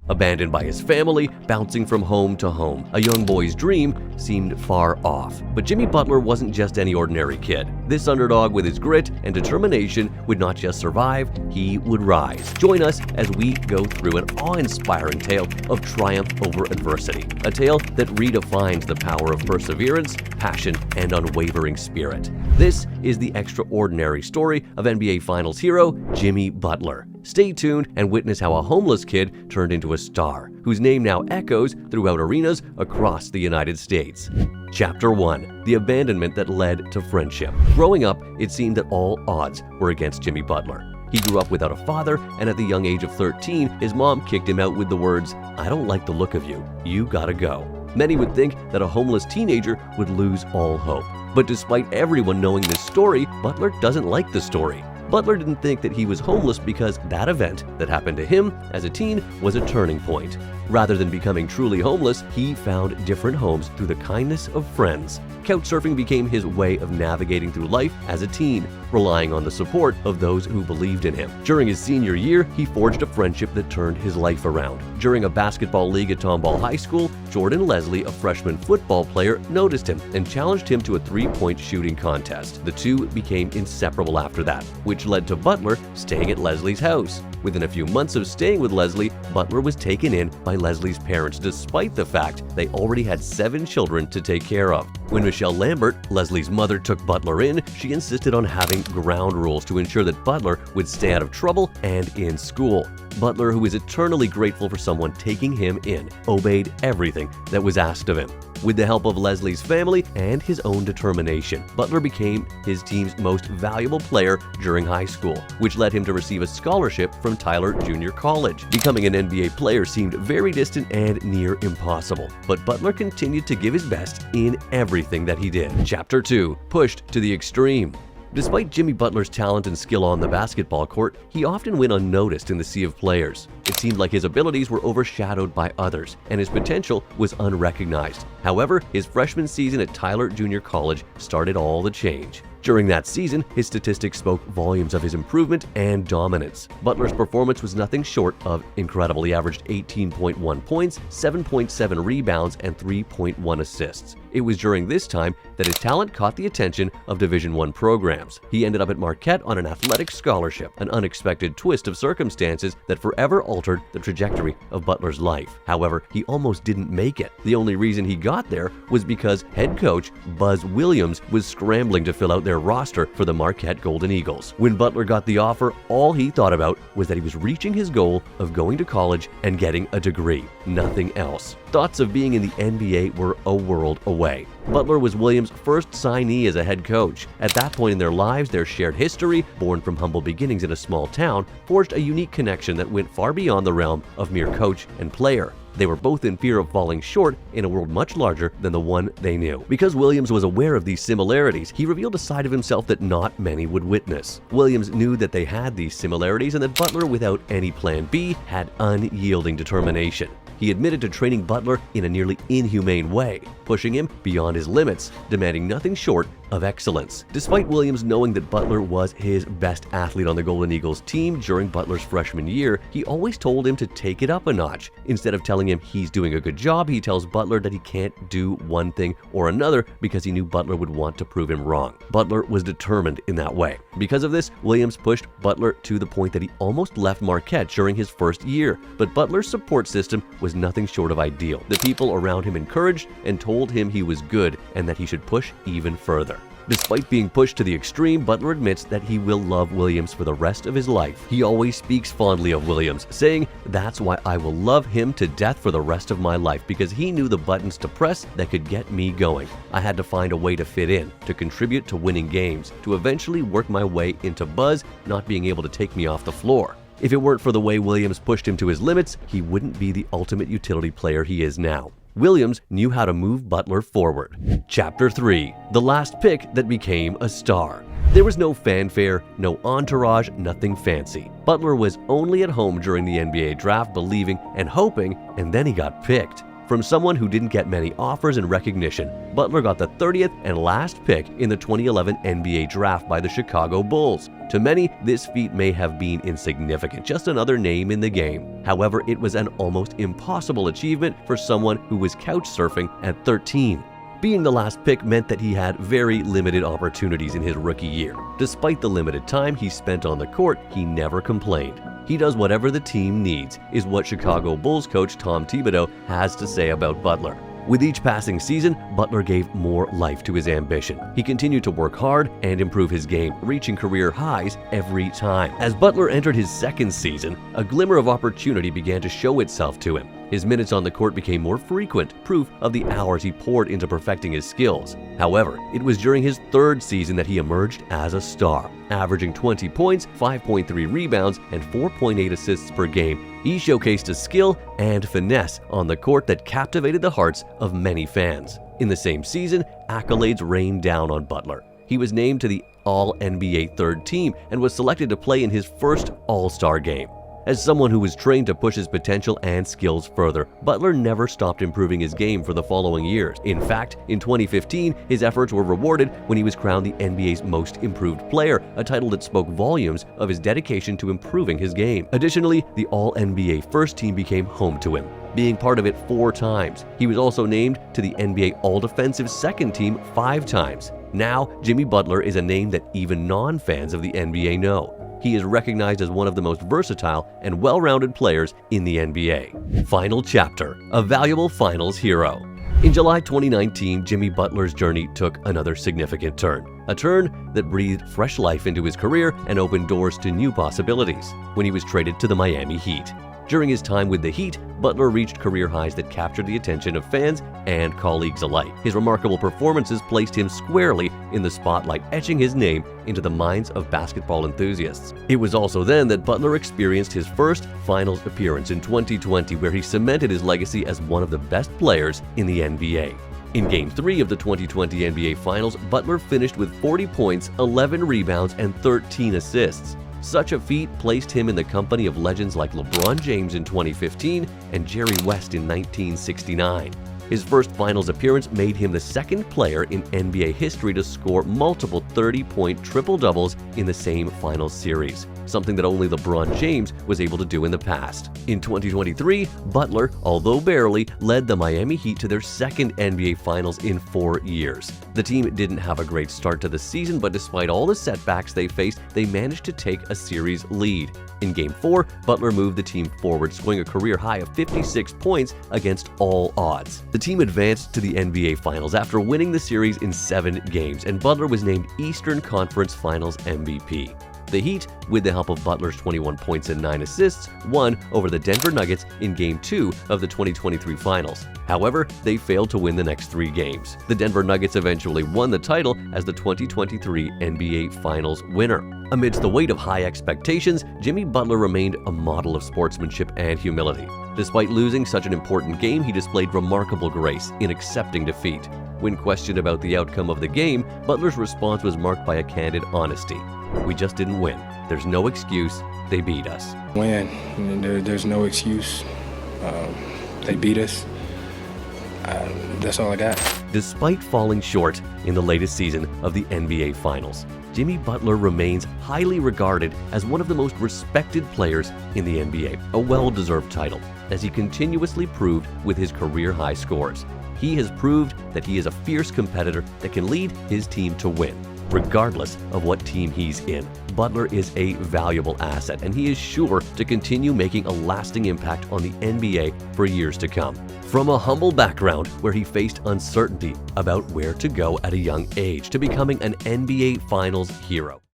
Abandoned by his family, bouncing from home to home, a young boy's dream seemed far off. But Jimmy Butler wasn't just any ordinary kid. This underdog with his grit and determination would not just survive, he would rise. Join us as we go through an awe-inspiring tale of triumph over adversity. A tale that redefines the power of perseverance, passion, and unwavering spirit. This is the extraordinary story of NBA Finals hero Jimmy Butler. Stay tuned and witness how a homeless kid turned into a star, whose name now echoes throughout arenas across the United States. Chapter 1. The abandonment that led to friendship. Growing up, it seemed that all odds were against Jimmy Butler. He grew up without a father, and at the young age of 13, his mom kicked him out with the words, "I don't like the look of you. You gotta go." Many would think that a homeless teenager would lose all hope. But despite everyone knowing this story, Butler doesn't like the story. Butler didn't think that he was homeless because that event that happened to him as a teen was a turning point. Rather than becoming truly homeless, he found different homes through the kindness of friends. Couchsurfing became his way of navigating through life as a teen, relying on the support of those who believed in him. During his senior year, he forged a friendship that turned his life around. During a basketball league at Tomball High School, Jordan Leslie, a freshman football player, noticed him and challenged him to a three-point shooting contest. The two became inseparable after that, which led to Butler staying at Leslie's house. Within a few months of staying with Leslie, Butler was taken in by Leslie's parents despite the fact they already had 7 children to take care of. When Michelle Lambert, Leslie's mother, took Butler in, she insisted on having ground rules to ensure that Butler would stay out of trouble and in school. Butler, who is eternally grateful for someone taking him in, obeyed everything that was asked of him. With the help of Leslie's family and his own determination, Butler became his team's most valuable player during high school, which led him to receive a scholarship from Tyler Junior College. Becoming an NBA player seemed very distant and near impossible, but Butler continued to give his best in everything that he did. Chapter 2. Pushed to the extreme. Despite Jimmy Butler's talent and skill on the basketball court, he often went unnoticed in the sea of players. It seemed like his abilities were overshadowed by others, and his potential was unrecognized. However, his freshman season at Tyler Junior College started all the change. During that season, his statistics spoke volumes of his improvement and dominance. Butler's performance was nothing short of incredible. He averaged 18.1 points, 7.7 rebounds, and 3.1 assists. It was during this time that his talent caught the attention of Division I programs. He ended up at Marquette on an athletic scholarship, an unexpected twist of circumstances that forever altered the trajectory of Butler's life. However, he almost didn't make it. The only reason he got there was because head coach Buzz Williams was scrambling to fill out their roster for the Marquette Golden Eagles. When Butler got the offer, all he thought about was that he was reaching his goal of going to college and getting a degree, nothing else. Thoughts of being in the NBA were a world away. Butler was Williams' first signee as a head coach. At that point in their lives, their shared history, born from humble beginnings in a small town, forged a unique connection that went far beyond the realm of mere coach and player. They were both in fear of falling short in a world much larger than the one they knew. Because Williams was aware of these similarities, he revealed a side of himself that not many would witness. Williams knew that they had these similarities and that Butler, without any plan B, had unyielding determination. He admitted to training Butler in a nearly inhumane way, pushing him beyond his limits, demanding nothing short of excellence. Despite Williams knowing that Butler was his best athlete on the Golden Eagles team during Butler's freshman year, he always told him to take it up a notch. Instead of telling him he's doing a good job, he tells Butler that he can't do one thing or another because he knew Butler would want to prove him wrong. Butler was determined in that way. Because of this, Williams pushed Butler to the point that he almost left Marquette during his first year. But Butler's support system was nothing short of ideal. The people around him encouraged and told him he was good and that he should push even further. Despite being pushed to the extreme, Butler admits that he will love Williams for the rest of his life. He always speaks fondly of Williams, saying, "That's why I will love him to death for the rest of my life, because he knew the buttons to press that could get me going. I had to find a way to fit in, to contribute to winning games, to eventually work my way into Buzz not being able to take me off the floor." If it weren't for the way Williams pushed him to his limits, he wouldn't be the ultimate utility player he is now. Williams knew how to move Butler forward. Chapter 3. The last pick that became a star. There was no fanfare, no entourage, nothing fancy. Butler was only at home during the NBA draft, believing and hoping, and then he got picked. From someone who didn't get many offers and recognition, Butler got the 30th and last pick in the 2011 NBA draft by the Chicago Bulls. To many, this feat may have been insignificant, just another name in the game. However, it was an almost impossible achievement for someone who was couch surfing at 13. Being the last pick meant that he had very limited opportunities in his rookie year. Despite the limited time he spent on the court, he never complained. He does whatever the team needs, is what Chicago Bulls coach Tom Thibodeau has to say about Butler. With each passing season, Butler gave more life to his ambition. He continued to work hard and improve his game, reaching career highs every time. As Butler entered his second season, a glimmer of opportunity began to show itself to him. His minutes on the court became more frequent, proof of the hours he poured into perfecting his skills. However, it was during his third season that he emerged as a star. Averaging 20 points, 5.3 rebounds, and 4.8 assists per game, he showcased a skill and finesse on the court that captivated the hearts of many fans. In the same season, accolades rained down on Butler. He was named to the All-NBA third team and was selected to play in his first All-Star game. As someone who was trained to push his potential and skills further, Butler never stopped improving his game for the following years. In fact, in 2015, his efforts were rewarded when he was crowned the NBA's Most Improved Player, a title that spoke volumes of his dedication to improving his game. Additionally, the All-NBA first team became home to him, being part of it 4 times. He was also named to the NBA All-Defensive Second Team 5 times. Now, Jimmy Butler is a name that even non-fans of the NBA know. He is recognized as one of the most versatile and well-rounded players in the NBA. Final chapter: a valuable finals hero. In July 2019, Jimmy Butler's journey took another significant turn. A turn that breathed fresh life into his career and opened doors to new possibilities when he was traded to the Miami Heat. During his time with the Heat, Butler reached career highs that captured the attention of fans and colleagues alike. His remarkable performances placed him squarely in the spotlight, etching his name into the minds of basketball enthusiasts. It was also then that Butler experienced his first finals appearance in 2020, where he cemented his legacy as one of the best players in the NBA. In Game 3 of the 2020 NBA Finals, Butler finished with 40 points, 11 rebounds, and 13 assists. Such a feat placed him in the company of legends like LeBron James in 2015 and Jerry West in 1969. His first finals appearance made him the second player in NBA history to score multiple 30-point triple-doubles in the same finals series, something that only LeBron James was able to do in the past. In 2023, Butler, although barely, led the Miami Heat to their second NBA Finals in 4 years. The team didn't have a great start to the season, but despite all the setbacks they faced, they managed to take a series lead. In Game 4, Butler moved the team forward, scoring a career high of 56 points against all odds. The team advanced to the NBA Finals after winning the series in 7 games, and Butler was named Eastern Conference Finals MVP. The Heat, with the help of Butler's 21 points and 9 assists, won over the Denver Nuggets in Game 2 of the 2023 Finals. However, they failed to win the next 3 games. The Denver Nuggets eventually won the title as the 2023 NBA Finals winner. Amidst the weight of high expectations, Jimmy Butler remained a model of sportsmanship and humility. Despite losing such an important game, he displayed remarkable grace in accepting defeat. When questioned about the outcome of the game, Butler's response was marked by a candid honesty. "We just didn't win. There's no excuse. They beat us." Win. There's no excuse. They beat us. That's all I got. Despite falling short in the latest season of the NBA Finals, Jimmy Butler remains highly regarded as one of the most respected players in the NBA, a well-deserved title, as he continuously proved with his career-high scores. He has proved that he is a fierce competitor that can lead his team to win, regardless of what team he's in. Butler is a valuable asset, and he is sure to continue making a lasting impact on the NBA for years to come. From a humble background where he faced uncertainty about where to go at a young age to becoming an NBA Finals hero.